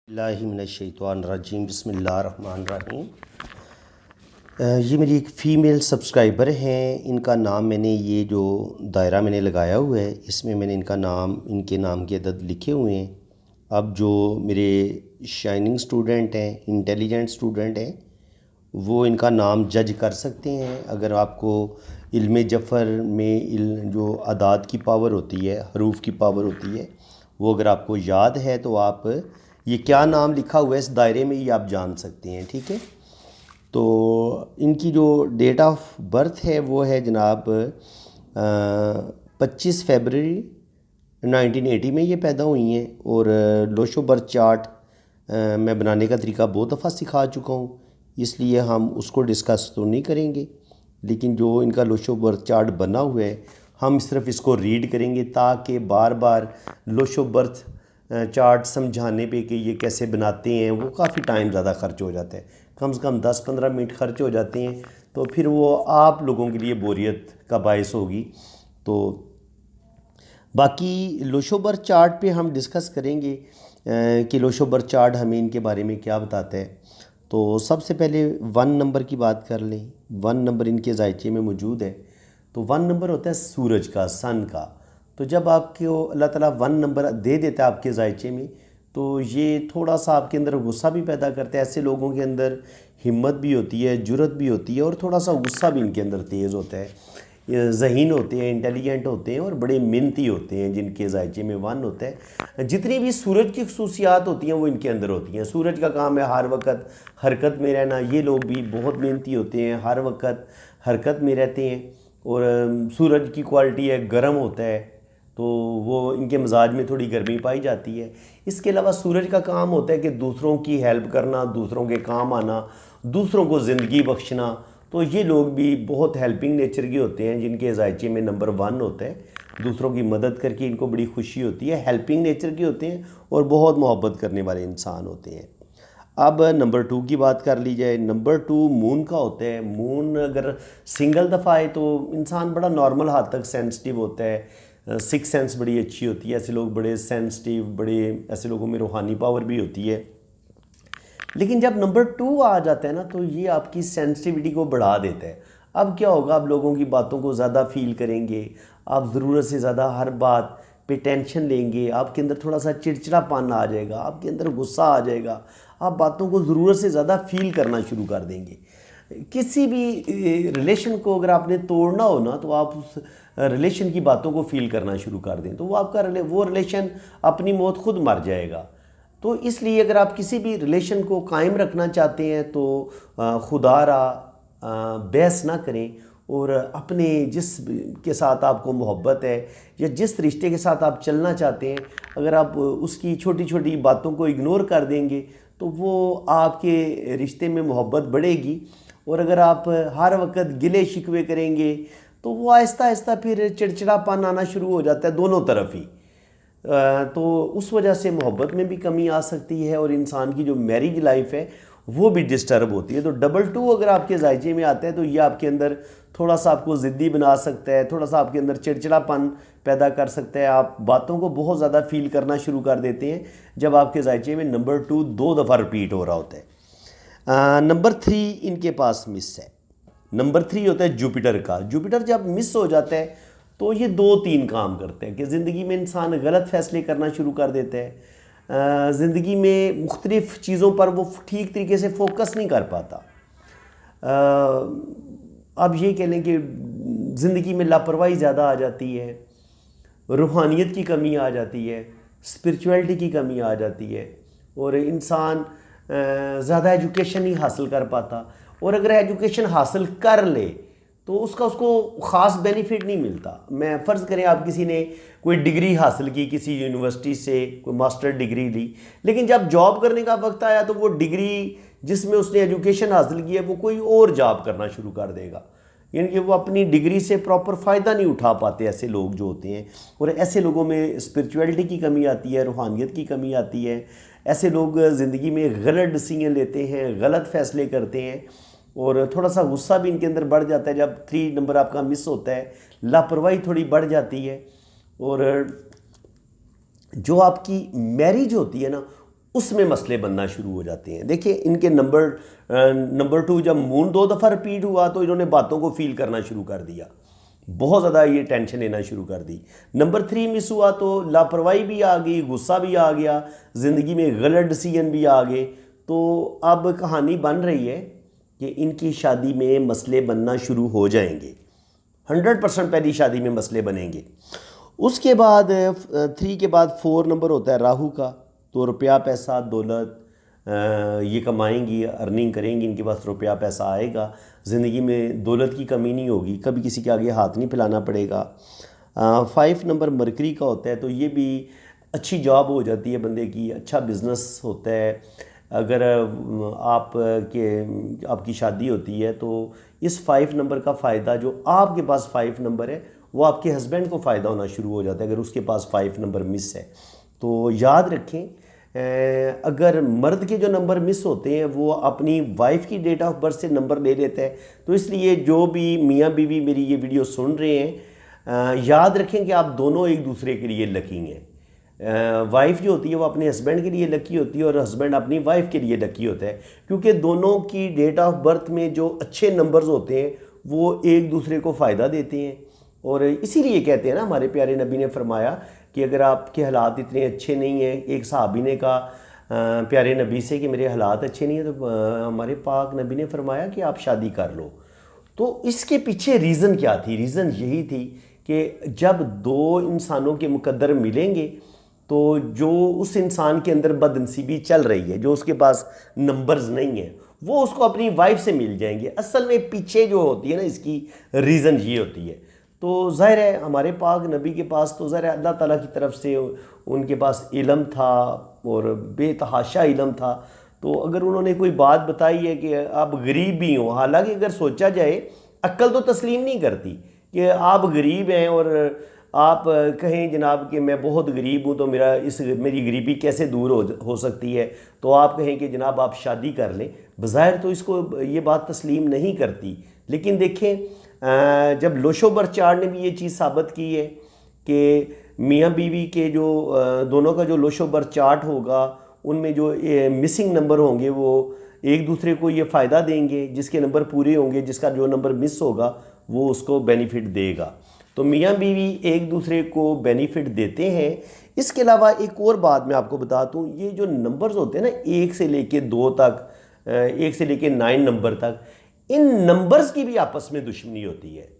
बिस्मिल्लाहिर्रहमानिर्रहीम बिस्मिल्लाहिर्रहमानिर्रहीम। ये मेरी एक फ़ीमेल सब्सक्राइबर हैं। इनका नाम मैंने ये जो दायरा मैंने लगाया हुआ है इसमें मैंने इनके नाम के अदद लिखे हुए हैं। अब जो मेरे शाइनिंग स्टूडेंट हैं, इंटेलिजेंट स्टूडेंट हैं, वो इनका नाम जज कर सकते हैं। अगर आपको इल्म जफ़र में जो अदाद की पावर होती है, हरूफ की पावर होती है, वो अगर आपको याद है तो आप ये क्या नाम लिखा हुआ है इस दायरे में ये आप जान सकते हैं। ठीक है, तो इनकी जो डेट ऑफ बर्थ है वो है जनाब 25 फरवरी 1980 में ये पैदा हुई हैं। और लोशो बर्थ चार्ट मैं बनाने का तरीका बहुत दफ़ा सिखा चुका हूँ, इसलिए हम उसको डिस्कस तो नहीं करेंगे। लेकिन जो इनका लोशो बर्थ चार्ट बना हुआ है हम सिर्फ इसको रीड करेंगे ताकि बार बार लोशो बर्थ चार्ट समझाने पे कि ये कैसे बनाते हैं वो काफ़ी टाइम ज़्यादा ख़र्च हो जाता है, कम से कम 10-15 मिनट खर्च हो जाते हैं, तो फिर वो आप लोगों के लिए बोरियत का बायस होगी। तो बाकी लोशो बर्थ चार्ट पे हम डिस्कस करेंगे कि लोशो बर्थ चार्ट हमें इनके बारे में क्या बताता है। तो सबसे पहले 1 नंबर की बात कर लें। 1 नंबर इनके जायचे में मौजूद है। तो 1 नंबर होता है सूरज का, सन का। तो जब आपको अल्लाह ताला 1 नंबर दे देता है आपके जायचे में, तो ये थोड़ा सा आपके अंदर गुस्सा भी पैदा करता है। ऐसे लोगों के अंदर हिम्मत भी होती है, जुर्रत भी होती है और थोड़ा सा गुस्सा भी इनके अंदर तेज़ होता है। ज़हीन होते हैं, इंटेलिजेंट होते हैं और बड़े मेहनती होते हैं जिनके जायचे में 1 होता है। जितनी भी सूरज की खसूसियात होती हैं वो इनके अंदर होती हैं। सूरज का काम है हर वक्त हरकत में रहना। ये लोग भी बहुत मेहनती होते हैं, हर वक्त हरकत में रहते हैं। और सूरज की क्वालिटी है गर्म होता है, तो वो इनके मिजाज में थोड़ी गर्मी पाई जाती है। इसके अलावा सूरज का काम होता है कि दूसरों की हेल्प करना, दूसरों के काम आना, दूसरों को ज़िंदगी बख्शना। तो ये लोग भी बहुत हेल्पिंग नेचर के होते हैं जिनके जायचे में नंबर 1 होता है। दूसरों की मदद करके इनको बड़ी खुशी होती है, हेल्पिंग नेचर के होते हैं और बहुत मोहब्बत करने वाले इंसान होते हैं। अब नंबर 2 की बात कर ली जाए। नंबर 2 मून का होता है। मून अगर सिंगल दफ़ा आए तो इंसान बड़ा नॉर्मल हद तक सेंसिटिव होता है, सिक्स सेंस बड़ी अच्छी होती है। ऐसे लोग बड़े सेंसिटिव, बड़े ऐसे लोगों में रूहानी पावर भी होती है। लेकिन जब नंबर 2 आ जाता है ना तो ये आपकी सेंसिटिविटी को बढ़ा देता है। अब क्या होगा, आप लोगों की बातों को ज़्यादा फील करेंगे, आप ज़रूरत से ज़्यादा हर बात पे टेंशन लेंगे, आपके अंदर थोड़ा सा चिड़चिड़ापन आ जाएगा, आपके अंदर गुस्सा आ जाएगा, आप बातों को ज़रूरत से ज़्यादा फील करना शुरू कर देंगे। किसी भी रिलेशन को अगर आपने तोड़ना हो ना तो आप उस रिलेशन की बातों को फील करना शुरू कर दें तो वो रिलेशन अपनी मौत खुद मर जाएगा। तो इसलिए अगर आप किसी भी रिलेशन को कायम रखना चाहते हैं तो खुदारा बहस ना करें और अपने जिस के साथ आपको मोहब्बत है या जिस रिश्ते के साथ आप चलना चाहते हैं, अगर आप उसकी छोटी छोटी बातों को इग्नोर कर देंगे तो वो आपके रिश्ते में मोहब्बत बढ़ेगी। और अगर आप हर वक्त गिले शिकवे करेंगे तो वो आहिस्ता आहिस्ता फिर चिड़चिड़ापन आना शुरू हो जाता है दोनों तरफ ही। तो उस वजह से मोहब्बत में भी कमी आ सकती है और इंसान की जो मैरिज लाइफ है वो भी डिस्टर्ब होती है। तो डबल 2 अगर आपके जायचे में आता है तो ये आपके अंदर थोड़ा सा आपको ज़िद्दी बना सकता है, थोड़ा सा आपके अंदर चिड़चिड़ापन पैदा कर सकता है। आप बातों को बहुत ज़्यादा फील करना शुरू कर देते हैं जब आपके जायचे में नंबर 2 2 दफ़ा रिपीट हो रहा होता है। नंबर 3 इनके पास मिस है। नंबर 3 होता है जुपिटर का। जुपिटर जब मिस हो जाता है तो ये 2-3 काम करते हैं कि ज़िंदगी में इंसान गलत फ़ैसले करना शुरू कर देता है। ज़िंदगी में मुख्तलिफ़ चीज़ों पर वो ठीक तरीके से फोकस नहीं कर पाता। अब ये कह लें कि ज़िंदगी में लापरवाही ज़्यादा आ जाती है, रूहानियत की कमी आ जाती है, स्पिरिचुअलिटी की कमी आ जाती है और इंसान ज़्यादा एजुकेशन नहीं हासिल कर पाता। और अगर एजुकेशन हासिल कर ले तो उसको ख़ास बेनिफिट नहीं मिलता। मैं फ़र्ज़ करें आप किसी ने कोई डिग्री हासिल की किसी यूनिवर्सिटी से, कोई मास्टर डिग्री ली, लेकिन जब जॉब करने का वक्त आया तो वो डिग्री जिसमें उसने एजुकेशन हासिल की है वो कोई और जॉब करना शुरू कर देगा। यानी कि वो अपनी डिग्री से प्रॉपर फ़ायदा नहीं उठा पाते ऐसे लोग जो होते हैं। और ऐसे लोगों में स्पिरिचुअलिटी की कमी आती है, रूहानियत की कमी आती है। ऐसे लोग ज़िंदगी में गलत डिसीजन लेते हैं, गलत फ़ैसले करते हैं और थोड़ा सा गुस्सा भी इनके अंदर बढ़ जाता है। जब 3 नंबर आपका मिस होता है लापरवाही थोड़ी बढ़ जाती है। और जो आपकी मैरिज होती है ना उसमें मसले बनना शुरू हो जाते हैं। देखिए इनके नंबर 2 जब मून 2 दफ़ा रिपीट हुआ तो इन्होंने बातों को फील करना शुरू कर दिया, बहुत ज़्यादा ये टेंशन लेना शुरू कर दी। नंबर 3 मिस हुआ तो लापरवाही भी आ गई, गुस्सा भी आ गया, ज़िंदगी में गलत डिसीजन भी आ गए। तो अब कहानी बन रही है कि इनकी शादी में मसले बनना शुरू हो जाएंगे, 100% पहली शादी में मसले बनेंगे। उसके बाद 3 के बाद 4 नंबर होता है राहु का, तो रुपया पैसा दौलत ये कमाएंगी, अर्निंग करेंगी, इनके पास रुपया पैसा आएगा, ज़िंदगी में दौलत की कमी नहीं होगी, कभी किसी के आगे हाथ नहीं फैलाना पड़ेगा। 5 नंबर मरकरी का होता है, तो ये भी अच्छी जॉब हो जाती है बंदे की, अच्छा बिज़नेस होता है। अगर आपकी शादी होती है तो इस 5 नंबर का फ़ायदा, जो आपके पास 5 नंबर है वो आपके हस्बैंड को फ़ायदा होना शुरू हो जाता है अगर उसके पास 5 नंबर मिस है। तो याद रखें, अगर मर्द के जो नंबर मिस होते हैं वो अपनी वाइफ की डेट ऑफ बर्थ से नंबर ले लेता है। तो इसलिए जो भी मियाँ बीवी मेरी ये वीडियो सुन रहे हैं, याद रखें कि आप दोनों एक दूसरे के लिए लकी हैं। वाइफ जो होती है वो अपने हस्बैंड के लिए लकी होती है और हस्बैंड अपनी वाइफ के लिए लकी होता है, क्योंकि दोनों की डेट ऑफ बर्थ में जो अच्छे नंबर्स होते हैं वो एक दूसरे को फ़ायदा देते हैं। और इसीलिए कहते हैं ना, हमारे प्यारे नबी ने फरमाया कि अगर आपके हालात इतने अच्छे नहीं हैं, एक सहाबी ने कहा प्यारे नबी से कि मेरे हालात अच्छे नहीं हैं, तो हमारे पाक नबी ने फरमाया कि आप शादी कर लो। तो इसके पीछे रीज़न क्या थी? रीज़न यही थी कि जब दो इंसानों के मुकद्दर मिलेंगे तो जो उस इंसान के अंदर बदनसीबी चल रही है, जो उसके पास नंबर्स नहीं है, वो उसको अपनी वाइफ से मिल जाएंगे। असल में पीछे जो होती है ना, इसकी रीज़न ये होती है। तो ज़ाहिर है हमारे पाक नबी के पास तो ज़ाहिर है अल्लाह ताला की तरफ से उनके पास इल्म था और बेतहाशा इल्म था। तो अगर उन्होंने कोई बात बताई है कि आप गरीब भी हो, हालांकि अगर सोचा जाए अक्ल तो तस्लीम नहीं करती कि आप गरीब हैं और आप कहें जनाब कि मैं बहुत गरीब हूँ तो मेरी गरीबी कैसे दूर हो सकती है, तो आप कहें कि जनाब आप शादी कर लें। बज़ाहिर तो इसको ये बात तस्लीम नहीं करती। लेकिन देखें, जब लोशोबर चार्ट ने भी ये चीज़ साबित की है कि मियाँ बीवी के जो दोनों का जो लोशोबर चार्ट होगा उनमें जो मिसिंग नंबर होंगे वो एक दूसरे को ये फ़ायदा देंगे, जिसके नंबर पूरे होंगे, जिसका जो नंबर मिस होगा वो उसको बेनिफिट देगा। तो मियाँ बीवी एक दूसरे को बेनिफिट देते हैं। इसके अलावा एक और बात मैं आपको बता दूँ, ये जो नंबर्स होते हैं ना 1 से लेके 2 तक, 1 से लेके 9 नंबर तक, इन नंबर्स की भी आपस में दुश्मनी होती है।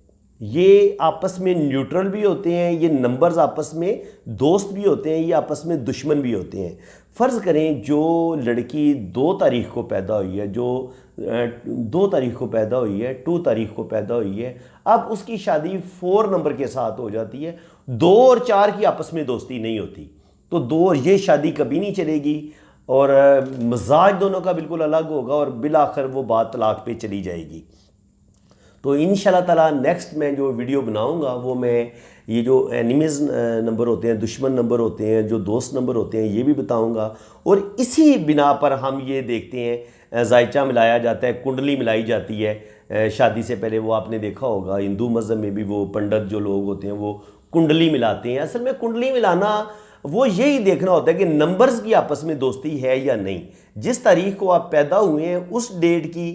ये आपस में न्यूट्रल भी होते हैं, ये नंबर्स आपस में दोस्त भी होते हैं, ये आपस में दुश्मन भी होते हैं। फ़र्ज़ करें जो लड़की 2 तारीख को पैदा हुई है, जो 2 तारीख को पैदा हुई है, 2 तारीख को पैदा हुई है, अब उसकी शादी 4 नंबर के साथ हो जाती है। 2 और 4 की आपस में दोस्ती नहीं होती, तो 2 और ये शादी कभी नहीं चलेगी और मजाज दोनों का बिल्कुल अलग होगा और बिलाखिर वो बात तलाक पे चली जाएगी। तो इंशाल्लाह ताला नेक्स्ट मैं जो वीडियो बनाऊंगा वो मैं ये जो एनिमीज़ नंबर होते हैं, दुश्मन नंबर होते हैं, जो दोस्त नंबर होते हैं, ये भी बताऊंगा। और इसी बिना पर हम ये देखते हैं जायचा मिलाया जाता है, कुंडली मिलाई जाती है शादी से पहले। वो आपने देखा होगा हिंदू मज़हब में भी वो पंडित जो लोग होते हैं वो कुंडली मिलाते हैं। असल में कुंडली मिलाना वो यही देखना होता है कि नंबर्स की आपस में दोस्ती है या नहीं। जिस तारीख को आप पैदा हुए हैं उस डेट की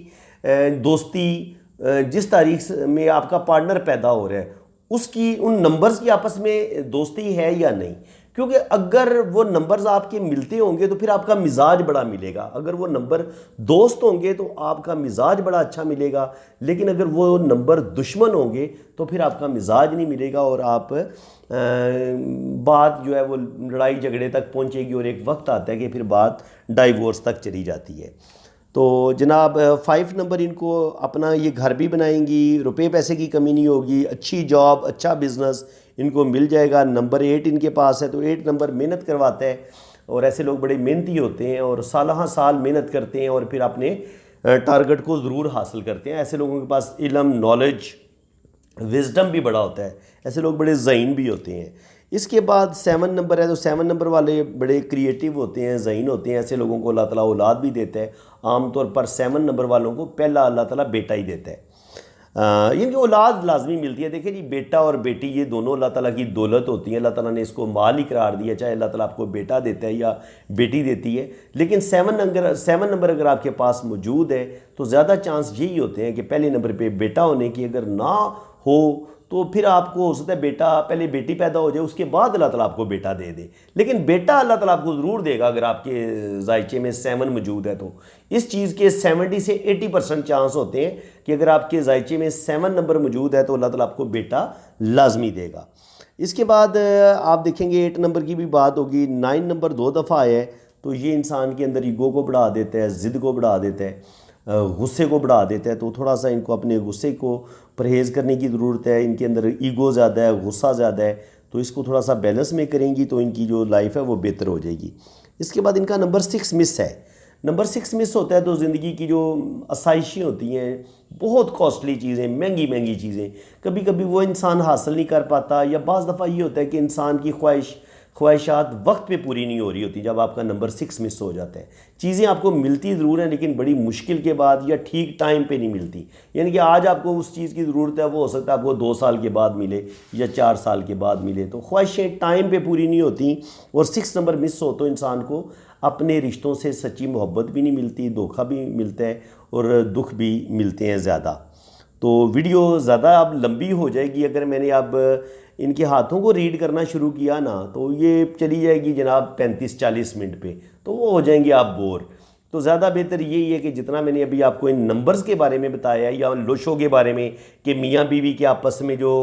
दोस्ती, जिस तारीख में आपका पार्टनर पैदा हो रहा है उसकी, उन नंबर्स की आपस में दोस्ती है या नहीं। क्योंकि अगर वो नंबर्स आपके मिलते होंगे तो फिर आपका मिजाज बड़ा मिलेगा। अगर वो नंबर दोस्त होंगे तो आपका मिजाज बड़ा अच्छा मिलेगा, लेकिन अगर वो नंबर दुश्मन होंगे तो फिर आपका मिजाज नहीं मिलेगा और आप बात जो है वो लड़ाई झगड़े तक पहुंचेगी और एक वक्त आता है कि फिर बात डाइवोर्स तक चली जाती है। तो जनाब 5 नंबर इनको अपना ये घर भी बनाएंगी, रुपए पैसे की कमी नहीं होगी, अच्छी जॉब, अच्छा बिज़नेस इनको मिल जाएगा। नंबर 8 इनके पास है, तो 8 नंबर मेहनत करवाता है और ऐसे लोग बड़े मेहनती होते हैं और साल साल मेहनत करते हैं और फिर अपने टारगेट को ज़रूर हासिल करते हैं। ऐसे लोगों के पास इल्म, नॉलेज, विजडम भी बड़ा होता है, ऐसे लोग बड़े ज़हीन भी होते हैं। इसके बाद 7 नंबर है, तो 7 नंबर वाले बड़े क्रिएटिव होते हैं, ज़हीन होते हैं। ऐसे लोगों को अल्लाह ताला औलाद भी देता है। आमतौर पर 7 नंबर वालों को पहला अल्लाह ताला बेटा ही देता है। यानी कि औलाद लाजमी मिलती है। देखिए जी, बेटा और बेटी ये दोनों अल्लाह ताला की दौलत होती है। अल्लाह ताला ने इसको माल ही करार दिया, चाहे अल्लाह ताला आपको बेटा देता है या बेटी देती है। लेकिन 7 नंबर अगर आपके पास मौजूद है तो ज़्यादा चांस यही होते हैं कि पहले नंबर पे बेटा होने की। अगर ना हो तो फिर आपको हो सकता है बेटा पहले बेटी पैदा हो जाए, उसके बाद अल्लाह ताला आपको बेटा दे दे। लेकिन बेटा अल्लाह ताला आपको ज़रूर देगा अगर आपके जायचे में 7 मौजूद है तो। इस चीज़ के 70 से 80% चांस होते हैं कि अगर आपके जायचे में 7 नंबर मौजूद है तो अल्लाह ताला आपको बेटा लाजमी देगा। इसके बाद आप देखेंगे 8 नंबर की भी बात होगी। 9 नंबर 2 दफ़ा आया है तो ये इंसान के अंदर ईगो को बढ़ा देता है, ज़िद को बढ़ा देता है, गुस्से को बढ़ा देता है। तो थोड़ा सा इनको अपने गुस्से को परहेज़ करने की ज़रूरत है। इनके अंदर ईगो ज़्यादा है, गुस्सा ज़्यादा है, तो इसको थोड़ा सा बैलेंस में करेंगी तो इनकी जो लाइफ है वो बेहतर हो जाएगी। इसके बाद इनका नंबर 6 मिस है। नंबर 6 मिस होता है तो ज़िंदगी की जो आसाइशें होती हैं, बहुत कॉस्टली चीज़ें, महंगी महंगी चीज़ें, कभी कभी वो इंसान हासिल नहीं कर पाता। या बाज़ दफ़ा ये होता है कि इंसान की ख्वाहिशात वक्त पे पूरी नहीं हो रही होती जब आपका नंबर 6 मिस हो जाता है। चीज़ें आपको मिलती ज़रूर हैं लेकिन बड़ी मुश्किल के बाद या ठीक टाइम पे नहीं मिलती। यानी कि आज आपको उस चीज़ की ज़रूरत है, वो हो सकता है आपको 2 साल के बाद मिले या 4 साल के बाद मिले। तो ख्वाहिशें टाइम पे पूरी नहीं होती और 6 नंबर मिस हो तो इंसान को अपने रिश्तों से सच्ची मोहब्बत भी नहीं मिलती, धोखा भी मिलता है और दुख भी मिलते हैं ज़्यादा। तो वीडियो ज़्यादा अब लंबी हो जाएगी। अगर मैंने अब इनके हाथों को रीड करना शुरू किया ना तो ये चली जाएगी जनाब 35-40 मिनट पे, तो वो हो जाएंगे आप बोर। तो ज़्यादा बेहतर यही है कि जितना मैंने अभी आपको इन नंबर्स के बारे में बताया या लोशों के बारे में कि मियाँ बीवी के आपस में जो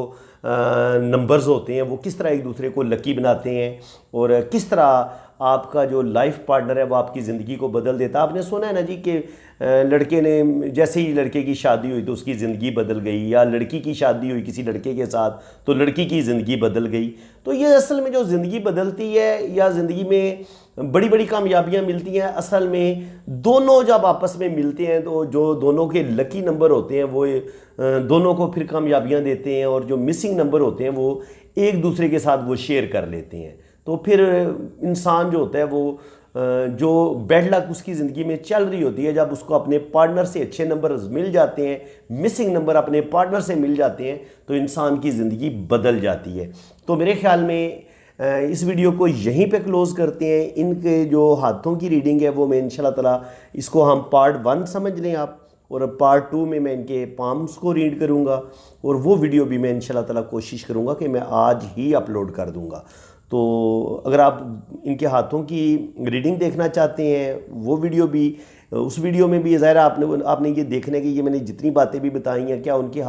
नंबर्स होते हैं वो किस तरह एक दूसरे को लकी बनाते हैं और किस तरह आपका जो लाइफ पार्टनर है वो आपकी ज़िंदगी को बदल देता है। आपने सुना है ना जी कि लड़के ने जैसे ही लड़के की शादी हुई तो उसकी ज़िंदगी बदल गई, या लड़की की शादी हुई किसी लड़के के साथ तो लड़की की ज़िंदगी बदल गई। तो ये असल में जो ज़िंदगी बदलती है या ज़िंदगी में बड़ी बड़ी कामयाबियाँ मिलती हैं, असल में दोनों जब आपस में मिलते हैं तो जो दोनों के लकी नंबर होते हैं वो दोनों को फिर कामयाबियाँ देते हैं, और जो मिसिंग नंबर होते हैं वो एक दूसरे के साथ वो शेयर कर लेते हैं। तो फिर इंसान जो होता है वो जो बैड लक उसकी ज़िंदगी में चल रही होती है, जब उसको अपने पार्टनर से अच्छे नंबर मिल जाते हैं, मिसिंग नंबर अपने पार्टनर से मिल जाते हैं, तो इंसान की ज़िंदगी बदल जाती है। तो मेरे ख्याल में इस वीडियो को यहीं पे क्लोज़ करते हैं। इनके जो हाथों की रीडिंग है वो मैं इंशाल्लाह ताला इसको हम पार्ट 1 समझ लें आप, और पार्ट 2 में मैं इनके पाम्स को रीड करूँगा और वो वीडियो भी मैं इंशाल्लाह ताला कोशिश करूँगा कि मैं आज ही अपलोड कर दूँगा। तो अगर आप इनके हाथों की रीडिंग देखना चाहते हैं वो वीडियो भी, उस वीडियो में भी ज़ाहिर आपने ये देखना है कि ये मैंने जितनी बातें भी बताई हैं क्या इनके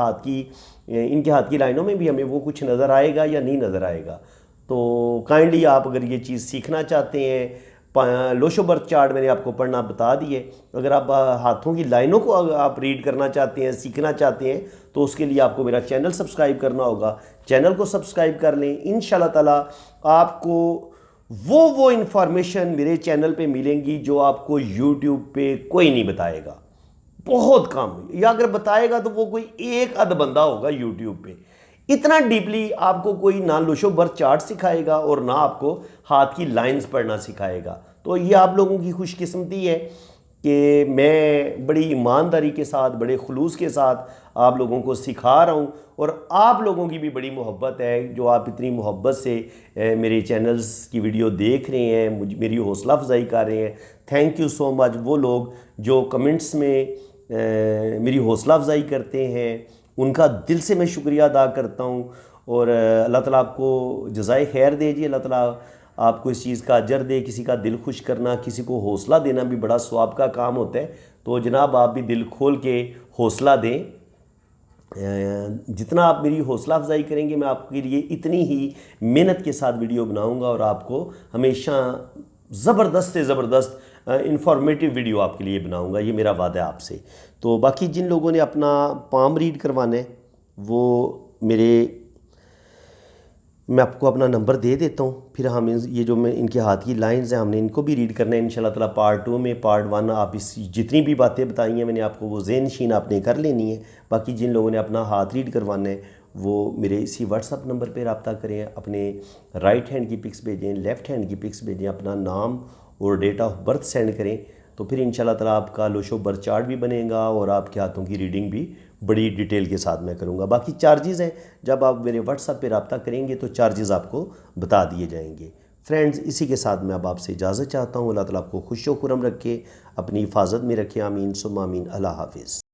हाथ की लाइनों में भी हमें वो कुछ नज़र आएगा या नहीं नज़र आएगा। तो काइंडली आप अगर ये चीज़ सीखना चाहते हैं, लोशो बर्थ चार्ट मैंने आपको पढ़ना बता दिए, अगर आप हाथों की लाइनों को आप रीड करना चाहते हैं, सीखना चाहते हैं, तो उसके लिए आपको मेरा चैनल सब्सक्राइब करना होगा। चैनल को सब्सक्राइब कर लें, इंशाल्लाह ताला आपको वो इन्फॉर्मेशन मेरे चैनल पे मिलेंगी जो आपको यूट्यूब पे कोई नहीं बताएगा, बहुत कम, या अगर बताएगा तो वो कोई एक आध बंदा होगा यूट्यूब पे। इतना डीपली आपको कोई ना लोशो बर्थ चार्ट सिखाएगा और ना आपको हाथ की लाइंस पढ़ना सिखाएगा। तो ये आप लोगों की खुशकिस्मती है कि मैं बड़ी ईमानदारी के साथ, बड़े खुलूस के साथ आप लोगों को सिखा रहा हूँ, और आप लोगों की भी बड़ी मोहब्बत है जो आप इतनी मोहब्बत से मेरे चैनल्स की वीडियो देख रहे हैं, मेरी हौसला अफजाई कर रहे हैं। Thank you so much. वो लोग जो कमेंट्स में मेरी हौसला अफजाई करते हैं उनका दिल से मैं शुक्रिया अदा करता हूँ, और अल्लाह ताला आपको जज़ाए खैर दे जी, अल्लाह ताला आपको इस चीज़ का अजर दे। किसी का दिल खुश करना, किसी को हौसला देना भी बड़ा सवाब का काम होता है। तो जनाब आप भी दिल खोल के हौसला दें। जितना आप मेरी हौसला अफजाई करेंगे मैं आपके लिए इतनी ही मेहनत के साथ वीडियो बनाऊंगा और आपको हमेशा ज़बरदस्त से ज़बरदस्त इंफॉर्मेटिव वीडियो आपके लिए बनाऊंगा, ये मेरा वादा है आपसे। तो बाकी जिन लोगों ने अपना पाम रीड करवाना है वो मैं आपको अपना नंबर दे देता हूँ, फिर हम ये जो मैं इनके हाथ की लाइंस हैं हमने इनको भी रीड करना है इंशाल्लाह ताला पार्ट 2 में। पार्ट 1 आप इस जितनी भी बातें बताई हैं मैंने आपको वो ज़हन नशीन आपने कर लेनी है। बाकी जिन लोगों ने अपना हाथ रीड करवाना है वो मेरे इसी व्हाट्सअप नंबर पर रब्ता करें, अपने राइट हैंड की पिक्स भेजें, लेफ़्ट हैंड की पिक्स भेजें, अपना नाम और डेट ऑफ बर्थ सेंड करें, तो फिर इंशाल्लाह ताला आपका लोशो बर्थ चार्ट भी बनेगा और आपके हाथों की रीडिंग भी बड़ी डिटेल के साथ मैं करूँगा। बाकी चार्जेज़ हैं, जब आप मेरे व्हाट्सएप पे रब्ता करेंगे तो चार्जेज़ आपको बता दिए जाएंगे। फ्रेंड्स, इसी के साथ मैं अब आपसे इजाज़त चाहता हूँ। अल्लाह ताला आपको खुश व खुर्रम रखे, अपनी हिफाजत में रखे। आमीन सुम्मा आमीन। अल्लाह हाफिज़।